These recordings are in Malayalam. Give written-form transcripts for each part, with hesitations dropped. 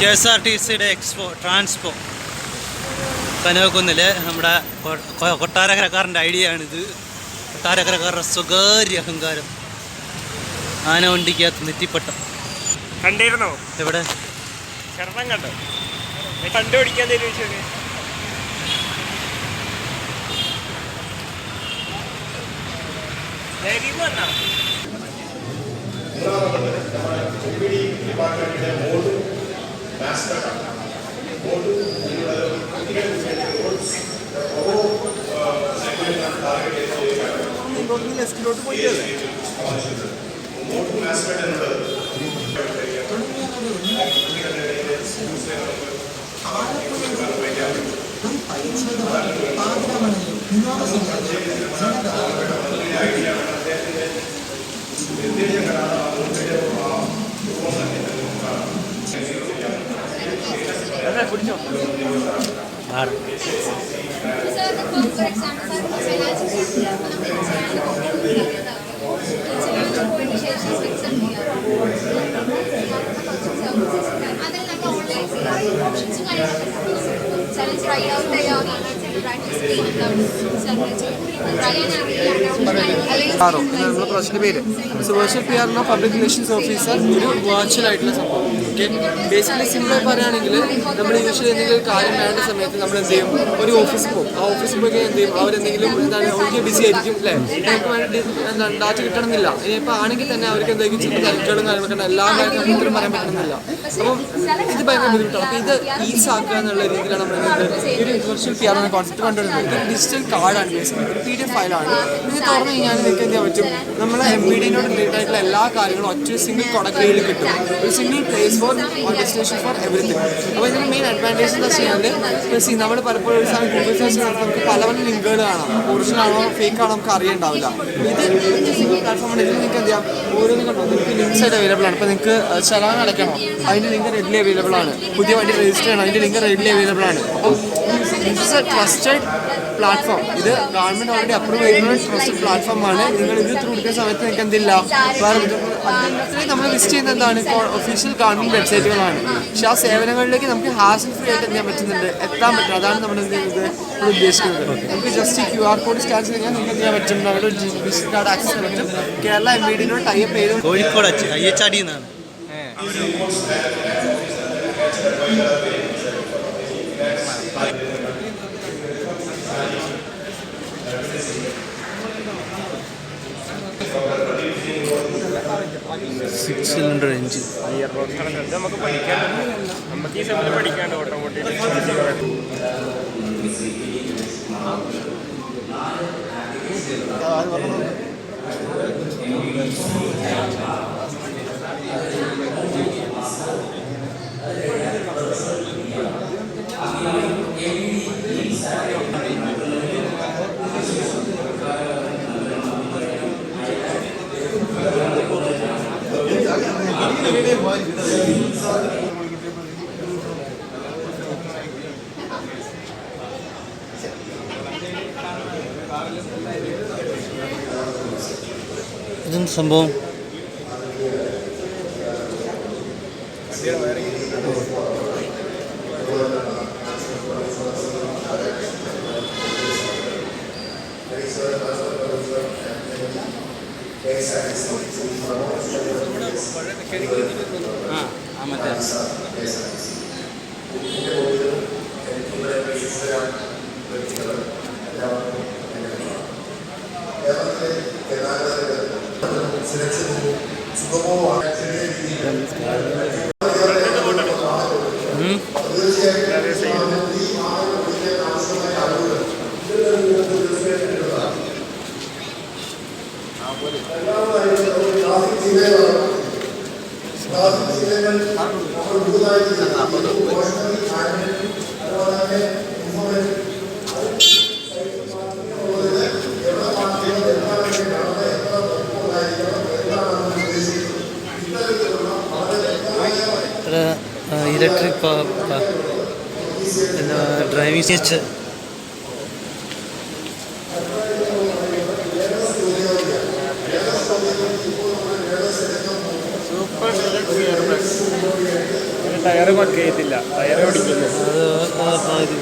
KSRTCയുടെ ട്രാൻസ്പോ കനകക്കുന്നിൽ നമ്മുടെ കൊട്ടാരക്കരക്കാരൻ്റെ ഐഡിയ ആണിത്. കൊട്ടാരക്കരക്കാരുടെ സ്വകാര്യ അഹങ്കാരം. ആനവണ്ടിക്കകത്ത് നെറ്റിപ്പട്ടം കണ്ടിരുന്നോ? എവിടെ ശരണം കണ്ടോ? കണ്ടുപിടിക്കാൻ തരുമോ? ലെഫ്റ്റിലോട്ട് പോയില്ലേ? നമ്മുടെ പ്രൊജക്റ്റിന്റെ പേര് വെർച്വൽ PR എന്ന പബ്ലിക് റിലേഷൻസ് ഓഫീസർ ഒരു വെർച്വൽ ആയിട്ടുള്ള സംഭവം. ഓക്കെ, ബേസിക്കലി സിമ്പിളായി പറയുകയാണെങ്കിൽ നമ്മൾ യൂഷ്വലി എന്തെങ്കിലും ഒരു കാര്യം വേണ്ട സമയത്ത് നമ്മൾ എന്ത് ചെയ്യും, ഒരു ഓഫീസിൽ പോകും. ആ ഓഫീസിൽ പോയി എന്ത് ചെയ്യും, അവരെന്തെങ്കിലും എന്താണ് അവർക്ക് ബിസി ആയിരിക്കും അല്ലേ, നമുക്ക് വേണ്ടി എന്താണ് ഡാറ്റ കിട്ടണമെന്നില്ല. ഇനിയിപ്പോൾ ആണെങ്കിൽ തന്നെ അവർക്ക് എന്തെങ്കിലും ചില തിരക്കുകളും കാര്യങ്ങളൊക്കെ എല്ലാ കാര്യം നമുക്ക് ഉത്തരം പറയാൻ പറ്റുന്നില്ല. അപ്പം ഇത് ഭയങ്കര ബുദ്ധിമുട്ടാണ്. അപ്പോൾ ഇത് ഈസ് ആക്കുക എന്നുള്ള രീതിയിലാണ് നമ്മൾ ഒരു വെർച്വൽ PR എന്ന കോൺസെപ്റ്റ് കൊണ്ടുവരുന്നത്. ഇത് ഡിജിറ്റൽ കാർഡാണ്, ബേസിക്കലി ഒരു PDF ഫയലാണ്. ഇത് തുറന്നു കഴിഞ്ഞാൽ നിങ്ങൾക്ക് എന്ത് ചെയ്യാൻ പറ്റും, നമ്മളെ MBD-നോട് റിലേറ്റഡ് ആയിട്ടുള്ള എല്ലാ കാര്യങ്ങളും ഒറ്റ സിംഗിൾ കൊടക്കയിൽ കിട്ടും. ഒരു single place for destination four everything. അപ്പോൾ ഇതിന് മെയിൻ അഡ്വാൻറ്റേജ് എന്ന് വെച്ച് കഴിഞ്ഞാൽ നമ്മൾ പലപ്പോഴും ഒരു സാധനം ഗൂഗിൾ സെർച്ച് നടത്തുമ്പോൾ നമുക്ക് പല പല ലിങ്കുകൾ കാണാം. ഒറിജിനൽ ആണോ ഫേക്ക് ആണോ നമുക്ക് അറിയണ്ടാവില്ല. ഇത് സിംഗിൾ പ്ലാറ്റ്ഫോമാണ്. ഇതിൽ നിങ്ങൾക്ക് എന്ത് ചെയ്യാം, ഓരോന്നും കണ്ടോ നിങ്ങൾക്ക് ലിങ്ക്സ് ആയിട്ട് അവൈലബിൾ ആണ്. ഇപ്പോൾ നിങ്ങൾക്ക് ചലാൻ അടയ്ക്കണോ, അതിൻ്റെ ലിങ്ക് റെഡിലി അവൈലബിൾ ആണ്. പുതിയ വണ്ടി രജിസ്റ്റർ ചെയ്യണം, അതിൻ്റെ ലിങ്ക് റെഡിലി അവൈലബിൾ ആണ്. അപ്പം ഇറ്റ്സ് എ ട്രസ്റ്റഡ് പ്ലാറ്റ്ഫോം. ഇത് ഗവൺമെൻറ് ഓൾറെഡി അപ്രൂവ് ചെയ്യുന്ന ട്രസ്റ്റഡ് പ്ലാറ്റ്ഫോമാണ്. നിങ്ങൾ ഇത് ത്രൂ എടുക്കുന്ന സമയത്ത് നിങ്ങൾക്ക് എന്തില്ല വേറെ അതിനകത്ത് നമ്മൾ വിസിറ്റ് ചെയ്യുന്നത് എന്താണ്, ഒഫീഷ്യൽ ഗവൺമെൻറ് വെബ്സൈറ്റുകളാണ്. പക്ഷേ ആ സേവനങ്ങളിലേക്ക് നമുക്ക് ഹാസിൽ ഫ്രീ ആയിട്ട് എന്ത് ചെയ്യാൻ പറ്റുന്നുണ്ട്, എത്താൻ പറ്റും. അതാണ് നമ്മൾ എന്ത് ചെയ്യുന്നത്, നമ്മൾ ഉദ്ദേശിക്കുന്നത്. നമുക്ക് ജസ്റ്റ് QR കോഡ് സ്കാൻ ചെയ്ത് കഴിഞ്ഞാൽ നിങ്ങൾക്ക് എന്ത് ചെയ്യാൻ പറ്റും, നമ്മുടെ വിസിറ്റ് കാർഡ് ആക്സസ് ചെയ്യാൻ പറ്റും. കേരള MBD-നോട് ടൈപ്പ് ചെയ്ത് കോഴിക്കോട് IHRD എന്നാണ്. സിലിണ്ടർ എഞ്ചിൻ നമുക്ക് പഠിക്കാണ്ട്, നമുക്ക് ഈ സമയത്ത് പഠിക്കാണ്ട് ഓട്ടോമോട്ടീവ്. ഇതെന്ത് സംഭവം? Electric driving switch super tyre work ചെയ്യത്തില്ല, ടയർ ഓടിക്കുന്നു. അത് പകുതി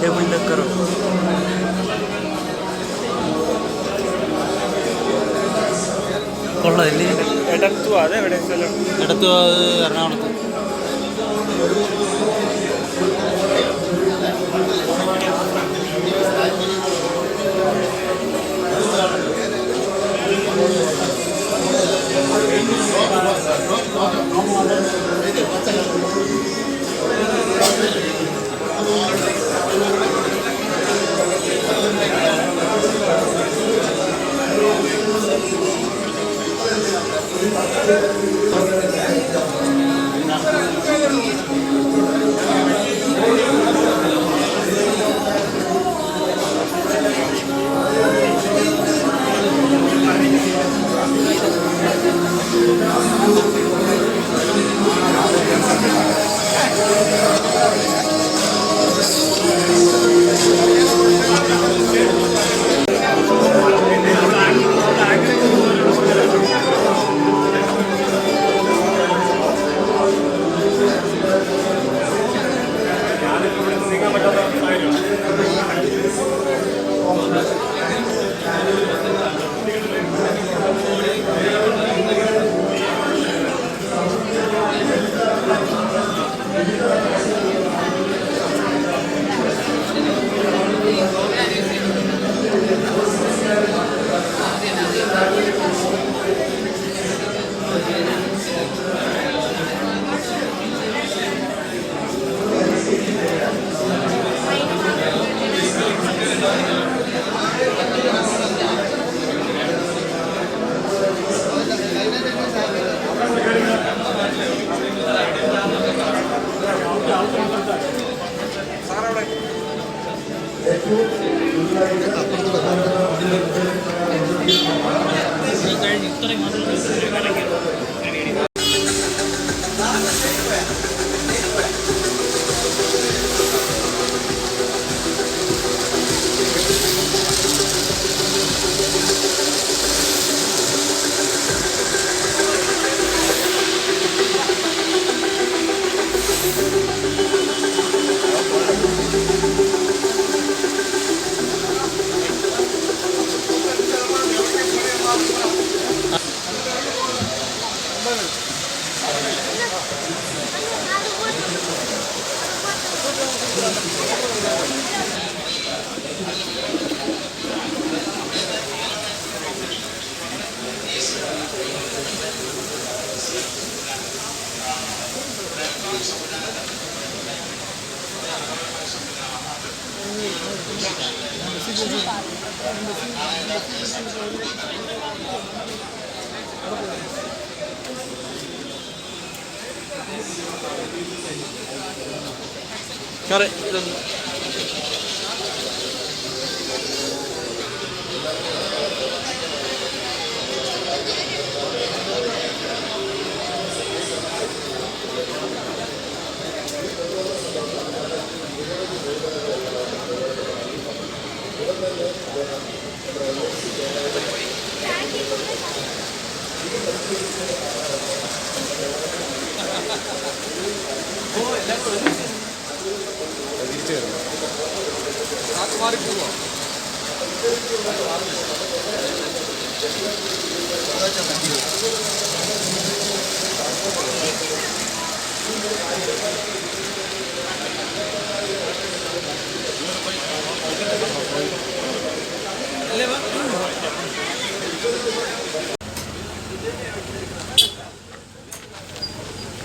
डबल डकर കൊള്ളാം. എടത്തു അതെവിടെ സ്ഥലം? എടുത്തു എറണാകുളത്ത്.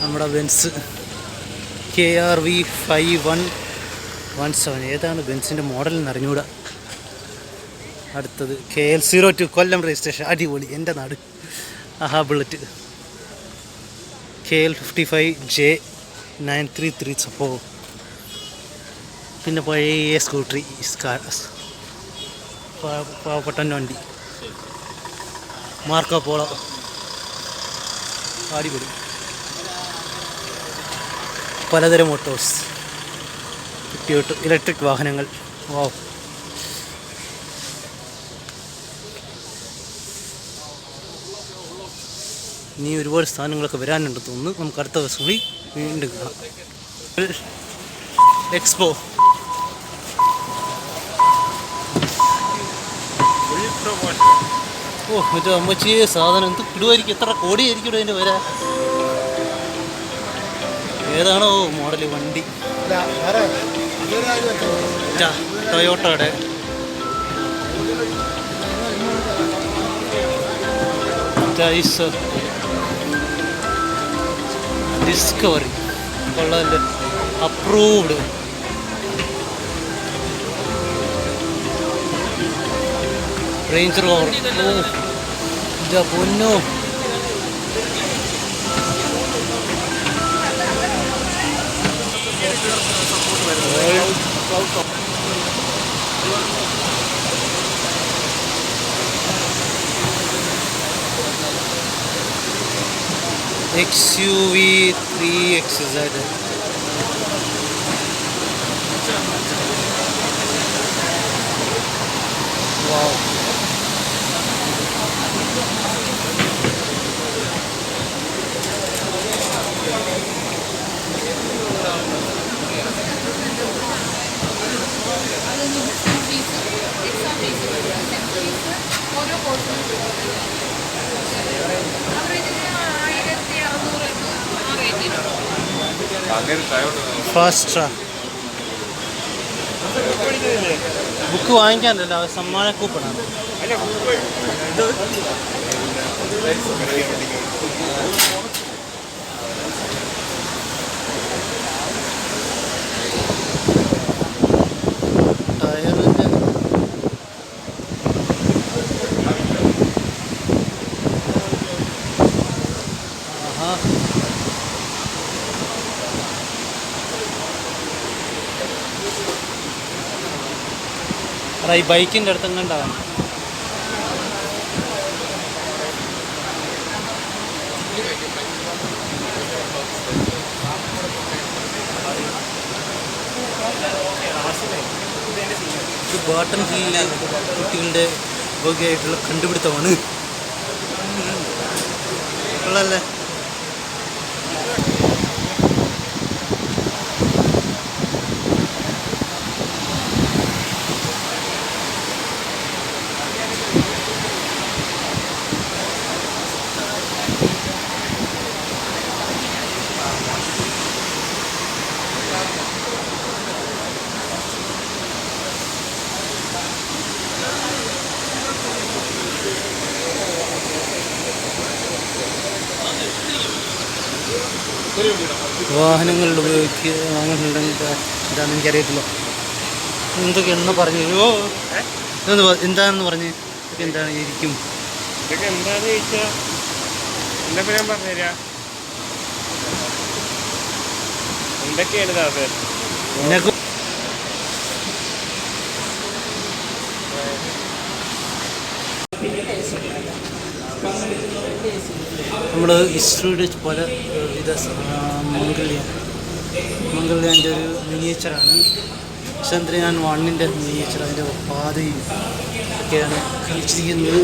നമ്മുടെ ബെൻസ് KRV 5117 ഏതാണ് ബെൻസിൻ്റെ മോഡൽ എന്ന് അറിഞ്ഞുകൂടാ. അടുത്തത് KL02 കൊല്ലം രജിസ്ട്രേഷൻ, അടിപൊളി, എൻ്റെ നാട്. ആഹാ ബുള്ളറ്റ്. KL55J933 സപ്പോ. പിന്നെ പഴയ സ്കൂട്ടറി പാവപ്പെട്ട വണ്ടി മാർക്കോ പോളോ, അടിപൊളി. പലതരം ഓട്ടോസ്, ഇലക്ട്രിക് വാഹനങ്ങൾ. വാവ്. ഇനി ഒരുപാട് സ്ഥാനങ്ങളൊക്കെ വരാനുണ്ട് തോന്നുന്നു. നമുക്ക് അടുത്ത ദിവസം കൂടി വീണ്ടും കാണാം. എക്സ്പോ. ഓ മറ്റേ അമ്മച്ചി സാധനം എന്ത് ഇടുമായിരിക്കും, എത്ര കോടിയായിരിക്കും അതിൻ്റെ വില. ഏതാണോ മോഡൽ വണ്ടി? ടൊയോട്ടയുടെ ഡിസ്കവറി കൊള്ളാല്ലേ, അപ്രൂവ്ഡ്. Range Rover. ഓ ഇതാ പൊന്നോ. XUV 3XZ. Wow. Fast book വാങ്ങിക്കാനല്ല, സമ്മാന കൂപ്പണാണ്. ടയറിൻ്റെ ആഹാ. ഈ ബൈക്കിൻ്റെ അടുത്ത് കണ്ടാണ്. ഇത് ബാട്ടൺ ഹില്ലിലെ കുട്ടികളുടെ വകയായിട്ടുള്ള കണ്ടുപിടുത്തമാണ്. ഉള്ളല്ലേ. വാഹനങ്ങളിൽ വാഹനങ്ങളുണ്ടെങ്കിൽ എന്താണെന്ന് എനിക്കറിയത്തില്ല. എന്തൊക്കെയാണെന്ന് പറഞ്ഞു. ഓ എന്താണെന്ന് പറഞ്ഞ് എന്താണ് ഇരിക്കും. ഇതൊക്കെ എന്താണെന്ന് ചോദിച്ചാൽ എന്തൊക്കെ ഞാൻ പറഞ്ഞുതരാം. എന്തൊക്കെയാണ് ദാസൻ നിനക്ക് നമ്മൾ ഹിസ്റ്ററിയുടെ പല വിധ മംഗൾയാൻ്റെ ഒരു മിനിയേച്ചറാണ്. ചന്ദ്രയാൻ 1 മിനിയേച്ചർ അതിൻ്റെ പാതയും ഒക്കെയാണ് കാണിച്ചിരിക്കുന്നത്.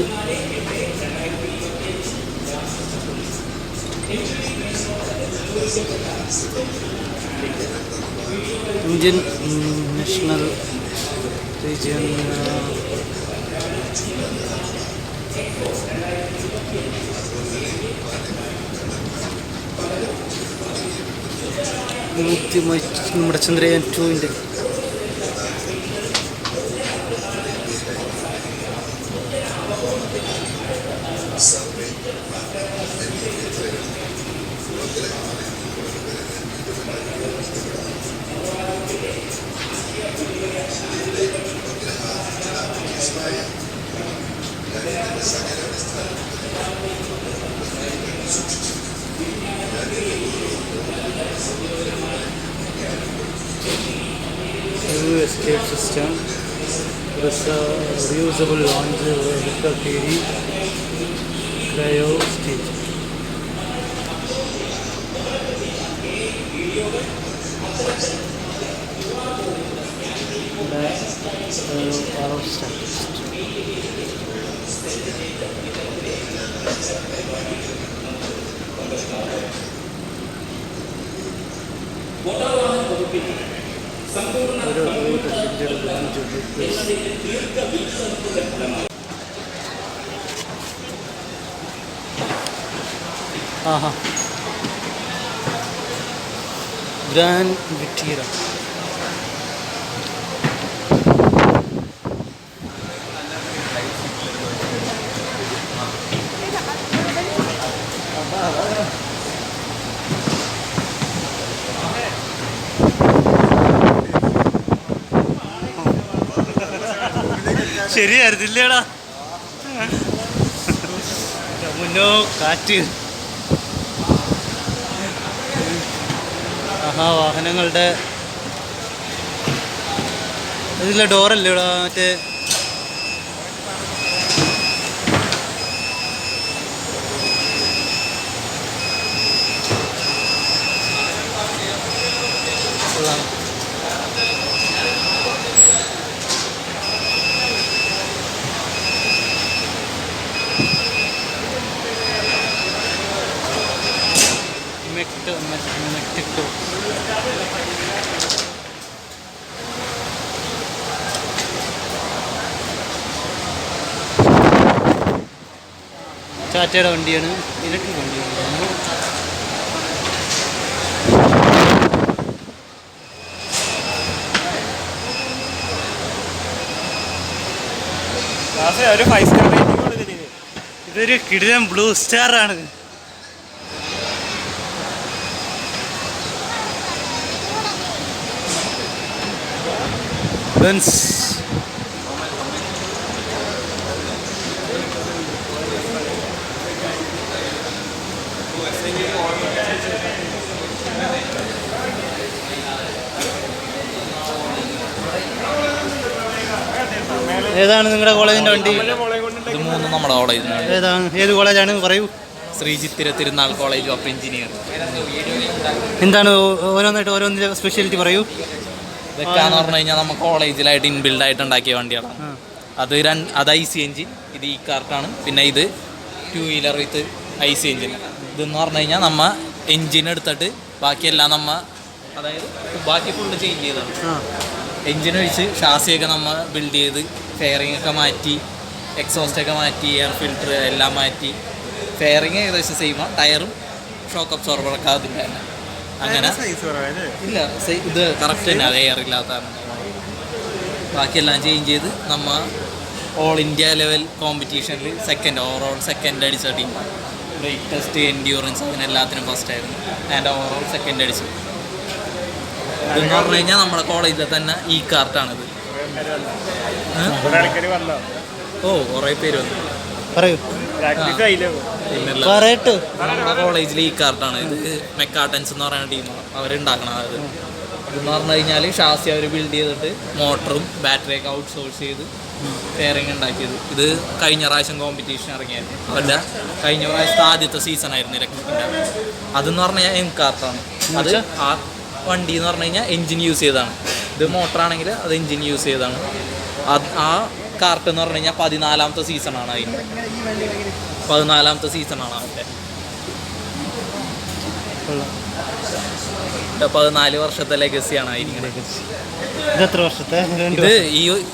ഇന്ത്യൻ നാഷണൽ റീജിയൻ നമ്മുടെ Chandrayaan 2 escape system. There is a reusable launch vector theory cryo stage. Power statist. Gran Vitira. ശരിയായിരുന്നില്ലേടാ, മുന്നോ കാറ്റ്. വാഹനങ്ങളുടെ ഇതിലെ ഡോറല്ലേ ഇവിടെ മറ്റേ മെക്ടിക്ടോ. ടാറ്റയുടെ വണ്ടിയാണ്, ഇലക്ട്രിക് വണ്ടിയാണ്. ഒരു 5 സ്റ്റാർ റേറ്റിംഗ് കൊടുത്തിട്ട് ഇതൊരു കിടിലൻ ബ്ലൂ സ്റ്റാർ ആണ്. ബെൻസ് ഏതാണ് നിങ്ങളുടെ കോളേജിൻ്റെ വണ്ടി? ഇത് 3 നമ്മുടെ കോളേജിലാണ്. ഏതാണ്, ഏത് കോളേജാണ് പറയൂ? ശ്രീജിത്തിര തിരുനാൾ കോളേജ് ഓഫ് എഞ്ചിനീയറിംഗ്. എന്താണ് ഓരോന്നായിട്ട് ഓരോന്നിൻ്റെ സ്പെഷ്യാലിറ്റി പറയൂ. ഇതൊക്കെയാന്ന് പറഞ്ഞു കഴിഞ്ഞാൽ നമ്മൾ കോളേജിലായിട്ട് ഇൻബിൽഡ് ആയിട്ട് ഉണ്ടാക്കിയ വണ്ടികളാണ്. അത് IC എഞ്ചിൻ, ഇത് ഈ കാർട്ടാണ്. പിന്നെ ഇത് 2 വീലർ വിത്ത് IC എഞ്ചിൻ. ഇതെന്ന് പറഞ്ഞു കഴിഞ്ഞാൽ നമ്മൾ എഞ്ചിൻ എടുത്തിട്ട് ബാക്കിയെല്ലാം അതായത് ബാക്കി ഫുള്ള് ചേഞ്ച് ചെയ്തതാണ്. എഞ്ചിൻ ഒഴിച്ച് ഷാസിയൊക്കെ നമ്മൾ ബിൽഡ് ചെയ്ത് ഫെയറിംഗ് ഒക്കെ മാറ്റി, എക്സോസ്റ്റൊക്കെ മാറ്റി, എയർ ഫിൽറ്റർ എല്ലാം മാറ്റി. ഫെയറിങ് ഏകദേശം സെയിമാണ്, ടയറും ഷോക്ക് അബ്സോർബറൊക്കെ അതിൻ്റെ തന്നെ. അങ്ങനെ ഇല്ല, ഇത് കറക്റ്റ് തന്നെ, അത് എയർ ഇല്ലാത്തതാണ്. ബാക്കിയെല്ലാം ചേഞ്ച് ചെയ്ത് നമ്മൾ ഓൾ ഇന്ത്യ ലെവൽ കോമ്പറ്റീഷനിൽ ഓവറോൾ സെക്കൻഡ് അടിച്ച ടീമാണ്. ബ്രേക്ക് ടെസ്റ്റ്, എൻഡ്യൂറൻസ്, അതിനെല്ലാത്തിനും ഫസ്റ്റ് ആയിരുന്നു. ആൻഡ് ഓവറോൾ സെക്കൻഡ് അടിച്ചു. ഇതെന്ന് പറഞ്ഞു കഴിഞ്ഞാൽ നമ്മുടെ കോളേജിലെ തന്നെ ഈ കാർട്ടാണിത്. കുറേ പേര് വന്നു പറയൂ. നമ്മുടെ കോളേജിൽ ഈ കാർട്ടാണ് ഇത്. മെക്കാട്ടൻസ് എന്ന് പറയുന്ന ടീമാണ് അവരുണ്ടാക്കണത്. ഇതെന്ന് പറഞ്ഞു കഴിഞ്ഞാൽ ഷാസി അവർ ബിൽഡ് ചെയ്തിട്ട് മോട്ടറും ബാറ്ററിയൊക്കെ ഔട്ട് സോഴ്സ് ചെയ്ത് ഫെയറിങ് ഉണ്ടാക്കിയത്. ഇത് കഴിഞ്ഞ പ്രാവശ്യം കോമ്പറ്റീഷൻ ഇറങ്ങിയായിരുന്നു. അവരുടെ കഴിഞ്ഞ പ്രാവശ്യത്തെ ആദ്യത്തെ സീസണായിരുന്നു ഇലക്ട്രിക്കിൻ്റെ. അതെന്ന് പറഞ്ഞു കഴിഞ്ഞാൽ കാർട്ടാണ്. അത് ആ വണ്ടി എന്ന് പറഞ്ഞു കഴിഞ്ഞാൽ എൻജിൻ യൂസ് ചെയ്താണ്. ഇത് മോട്ടറാണെങ്കിൽ അത് എൻജിൻ യൂസ് ചെയ്താണ്. ആ കാർട്ട് എന്ന് പറഞ്ഞു കഴിഞ്ഞാൽ 14ാമത്തെ സീസണാണ് അതിന്. 14ാമത്തെ സീസണാണ് അവൻ്റെ. 14 വർഷത്തെ ലെഗസിയാണ് അതിന്. ഇതെത്ര വർഷത്തെ?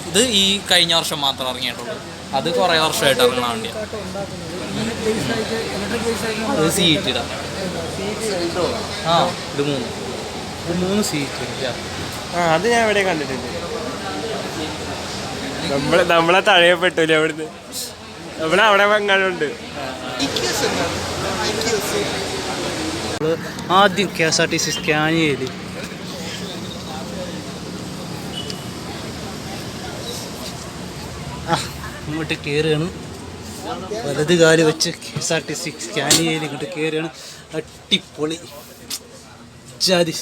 ഇത് ഈ കഴിഞ്ഞ വർഷം മാത്രം ഇറങ്ങിയിട്ടുള്ളൂ. അത് കുറേ വർഷമായിട്ട് ഇറങ്ങണ വണ്ടിയാണ്. ഇത് CET ഇടാം. ഇത് 3 CET. അത് ഞാൻ എവിടെ കണ്ടിട്ടുണ്ട്. നമ്മളെ തഴയപ്പെട്ടൂല്ലേ അവിടുന്ന്. അവിടെ വെങ്ങാനുണ്ട്. ആദ്യം KSRTC സ്കാൻ ചെയ്ത് ഇങ്ങോട്ട് കയറുകയാണ്. വലത് കാല് വെച്ച് KSRTC സ്കാൻ ചെയ്ത് ഇങ്ങോട്ട് കയറുകയാണ്. അടിപൊളി ജാതി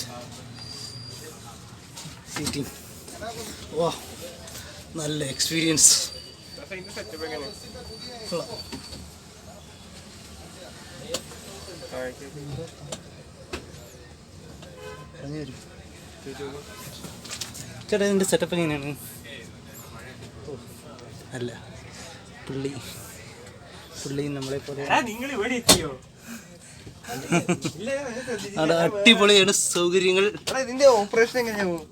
സീറ്റിംഗ്. വാ, നല്ല എക്സ്പീരിയൻസ്. ചേട്ടാ ഇതിൻ്റെ സെറ്റപ്പ് എങ്ങനെയാണ്? അല്ല, പുള്ളി നമ്മളെ പോലെ അവിടെ അടിപൊളിയാണ് സൗകര്യങ്ങൾ. ഇതിന്റെ ഓപ്പറേഷൻ എങ്ങനെയാവും?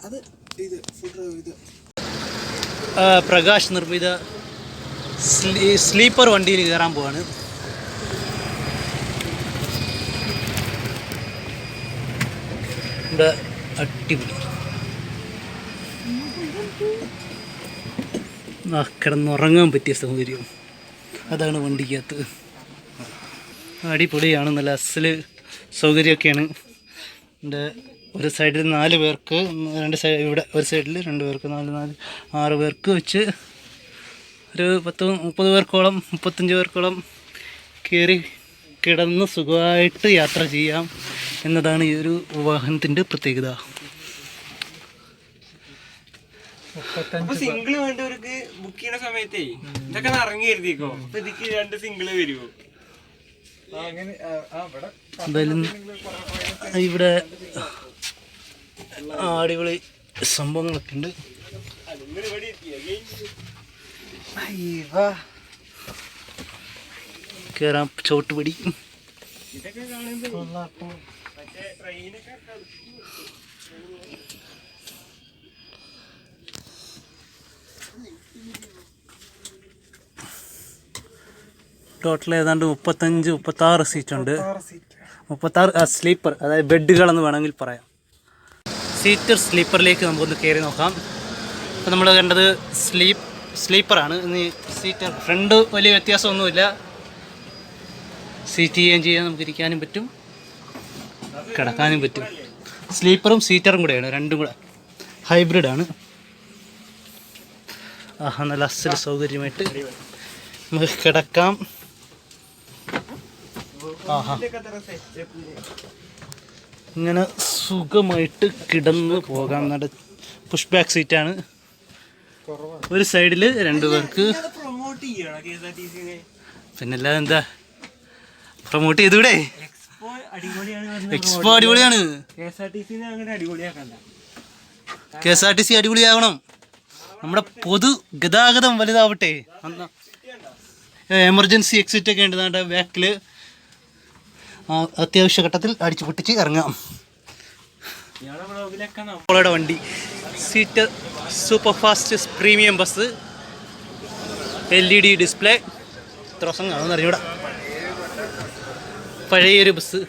അത് പ്രകാശ് നിർമ്മിത സ്ലീപ്പർ വണ്ടിയിൽ കയറാൻ പോവാണ്. ഇവിടെ അടിപൊളി കിടന്നുറങ്ങാൻ പറ്റിയ സൗകര്യം അതാണ് വണ്ടിക്കകത്ത്. അടിപൊളിയാണ്, നല്ല അസല് സൗകര്യമൊക്കെയാണ്. എൻ്റെ ഒരു സൈഡിൽ 4 പേർക്ക്, 2 സൈഡ് ഇവിടെ ഒരു സൈഡിൽ 2 പേർക്ക്, 6 പേർക്ക് വെച്ച് ഒരു 30 പേർക്കോളം 35 പേർക്കോളം കയറി കിടന്ന് സുഖമായിട്ട് യാത്ര ചെയ്യാം എന്നതാണ് ഈ ഒരു വാഹനത്തിൻ്റെ പ്രത്യേകത. സിംഗിള് വേണ്ടവർക്ക് ബുക്ക് ചെയ്യുന്ന സമയത്തേ ഇതൊക്കെ ഇറങ്ങി കരുതിക്കോ. അപ്പൊ ഇതിക്ക് 2 സിംഗിള് വരുമോ? എന്തായാലും ഇവിടെ അടിപൊളി സംഭവങ്ങളൊക്കെ ഉണ്ട്. കയറാം, ചോട്ടുപടി. ഇതൊക്കെ കാണുമ്പോ ട്രെയിനൊക്കെ ടോട്ടൽ ഏതാണ്ട് 35-36 സീറ്റുണ്ട്. 36 സ്ലീപ്പർ, അതായത് ബെഡുകളെന്ന് വേണമെങ്കിൽ പറയാം. സീറ്റർ സ്ലീപ്പറിലേക്ക് നമുക്കൊന്ന് കയറി നോക്കാം. അപ്പോൾ നമ്മൾ കണ്ടത് സ്ലീപ്പറാണ്. ഇനി സീറ്റർ ഫ്രണ്ട് വലിയ വ്യത്യാസമൊന്നുമില്ല. സീറ്റ് ചെയ്യാൻ നമുക്ക് ഇരിക്കാനും പറ്റും, കിടക്കാനും പറ്റും. സ്ലീപ്പറും സീറ്ററും കൂടെയാണ്, രണ്ടും കൂടെ ഹൈബ്രിഡാണ്. നല്ല അസൽ സൗകര്യമായിട്ട് നമുക്ക് കിടക്കാം. ഇങ്ങനെ സുഖമായിട്ട് കിടന്ന് പോകാം. നല്ല പുഷ് ബാക്ക് സീറ്റാണ്. ഒരു സൈഡിൽ 2 പേർക്ക്. പിന്നല്ലാതെ എന്താ, പ്രൊമോട്ട് ചെയ്തൂടെ? എക്സ്പോ അടിപൊളിയാണ്. KSRTC അടിപൊളിയാവണം. നമ്മുടെ പൊതു ഗതാഗതം വലുതാവട്ടെ. എമർജൻസി എക്സിറ്റ് ഒക്കെ ഉണ്ട് ബാക്കിൽ. അത്യാവശ്യ ഘട്ടത്തിൽ അടിച്ചു പൊട്ടിച്ച് ഇറങ്ങാം. അപ്പോളോടെ വണ്ടി seater super fast premium bus. LED display. എത്ര ദിവസം കാണുമെന്ന് അറിഞ്ഞൂടാ. പഴയൊരു ബസ്.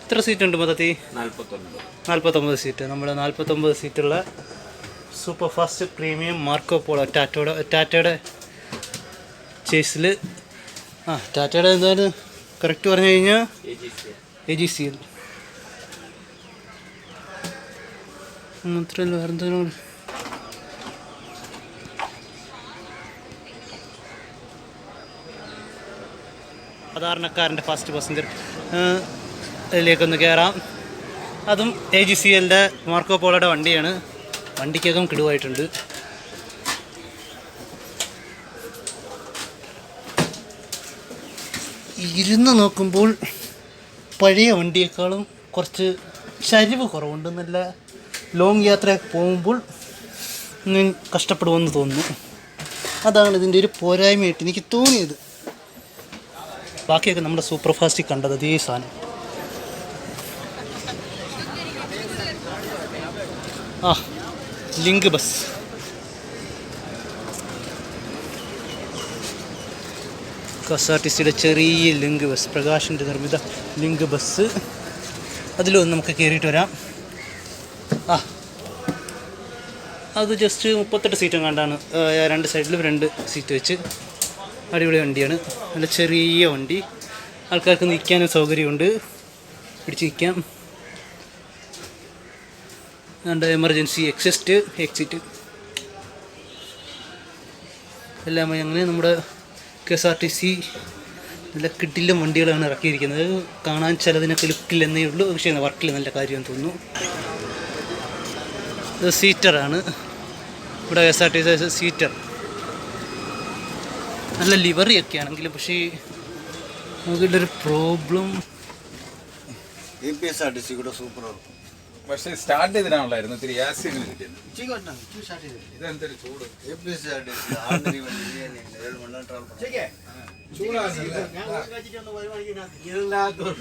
എത്ര സീറ്റുണ്ട് മൊത്തത്തിൽ? 49 സീറ്റ്. നമ്മുടെ 49 സീറ്റുള്ള super fast premium Marco Polo ടാറ്റയുടെ ചേസിൽ. ടാറ്റയുടെ എന്താണ് കറക്റ്റ് പറഞ്ഞു കഴിഞ്ഞാൽ AGCL. മാത്രമല്ല വേറെ എന്തെങ്കിലും സാധാരണക്കാരൻ്റെ ഫാസ്റ്റ് പാസഞ്ചർ അതിലേക്കൊന്ന് കയറാം. അതും AGCLൻ്റെ മാർക്കോ പോളോയുടെ വണ്ടിയാണ്. വണ്ടിക്കകം കിടുവായിട്ടുണ്ട്. ഇരുന്ന് നോക്കുമ്പോൾ പഴയ വണ്ടിയേക്കാളും കുറച്ച് ചരിവ് കുറവുണ്ട്. നല്ല ലോങ് യാത്രയൊക്കെ പോകുമ്പോൾ കഷ്ടപ്പെടുമെന്ന് തോന്നുന്നു. അതാണ് ഇതിൻ്റെ ഒരു പോരായ്മയായിട്ട് എനിക്ക് തോന്നിയത്. ബാക്കിയൊക്കെ നമ്മുടെ സൂപ്പർ ഫാസ്റ്റിൽ കണ്ടത് അതേ സാധനം. ആ ലിങ്ക് ബസ്, KSRTCയുടെ ചെറിയ ലിങ്ക് ബസ്, പ്രകാശിൻ്റെ നിർമ്മിത ലിങ്ക് ബസ്. അതിലൊന്ന് നമുക്ക് കയറിയിട്ട് വരാം. അത് ജസ്റ്റ് 38 സീറ്റും കണ്ടാണ്. 2 സൈഡിലും 2 സീറ്റ് വെച്ച് അടിപൊളി വണ്ടിയാണ്. നല്ല ചെറിയ വണ്ടി, ആൾക്കാർക്ക് നിൽക്കാനും സൗകര്യമുണ്ട്, പിടിച്ച് നിൽക്കാം. അതുകൊണ്ട് എമർജൻസി എക്സിറ്റ് എല്ലാം അങ്ങനെ നമ്മുടെ KSRTC നല്ല കിടിലം വണ്ടികളാണ് ഇറക്കിയിരിക്കുന്നത്. കാണാൻ ചിലതിനൊക്കെ ലുക്കില്ലെന്നേ ഉള്ളൂ, പക്ഷേ വർക്കിൽ നല്ല കാര്യമെന്ന് തോന്നുന്നു. ഇത് സീറ്ററാണ് ഇവിടെ KSRTC സീറ്റർ. നല്ല ലിവറിയൊക്കെ ആണെങ്കിലും പക്ഷേ നമുക്കിവിടെ ഒരു പ്രോബ്ലം. KSRTC കൂടെ സൂപ്പറാണ്. പക്ഷേ സ്റ്റാർട്ട് ചെയ്തിട്ടാണല്ലായിരുന്നു ഇത്തിരി ആസിഡ് ഇതെന്തൊരു ചൂട്.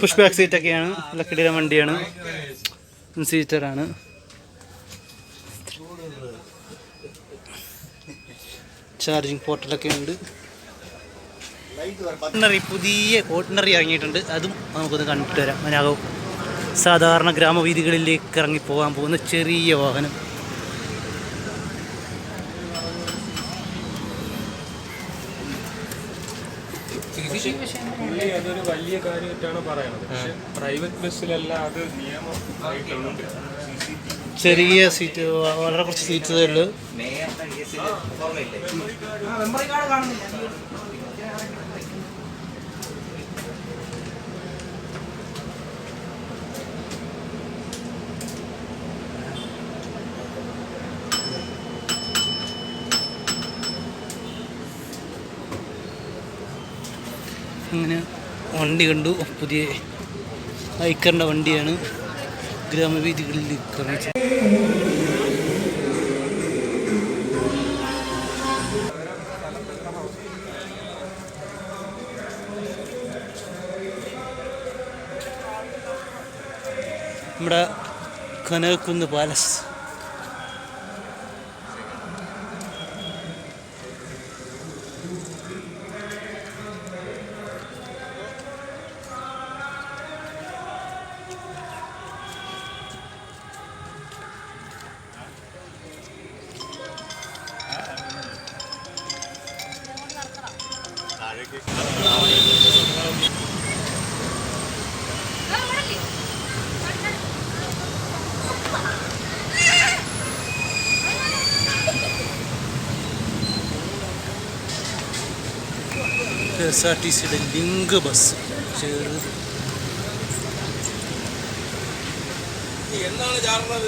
പുഷ് ബാക്ക് സീറ്റൊക്കെയാണ്, നല്ല കിടിലം വണ്ടിയാണ്, സീറ്ററാണ്. ചാർജിങ് പോർട്ടലൊക്കെ ഉണ്ട്. പുതിയ ഓർഡിനറി ഇറങ്ങിയിട്ടുണ്ട്, അതും നമുക്കൊന്ന് കണ്ടിട്ട് വരാം. അതിനകം സാധാരണ ഗ്രാമവീഥികളിലേക്ക് ഇറങ്ങിപ്പോകാൻ പോകുന്ന ചെറിയ വാഹനം. അതൊരു വലിയ കാര്യമായിട്ടാണ് പറയുന്നത്. പക്ഷെ പ്രൈവറ്റ് ബസ്സിലെല്ലാം അത് നിയമം ആയിട്ടുണ്ട്. ചെറിയ സീറ്റ്, വളരെ കുറച്ച് സീറ്റ്സേ ഉള്ളൂ. അങ്ങനെ വണ്ടി കണ്ടു, പുതിയ ഐക്കറിൻ്റെ വണ്ടിയാണ്. ഗ്രാമവീഥികളിൽ ഇറങ്ങിച്ച് നമ്മുടെ കനകക്കുന്ന് പാലസ്. KSRTCയുടെ ലിങ്ക് ബസ് ചെറുത്. എന്നാണ് ചാടുന്നത്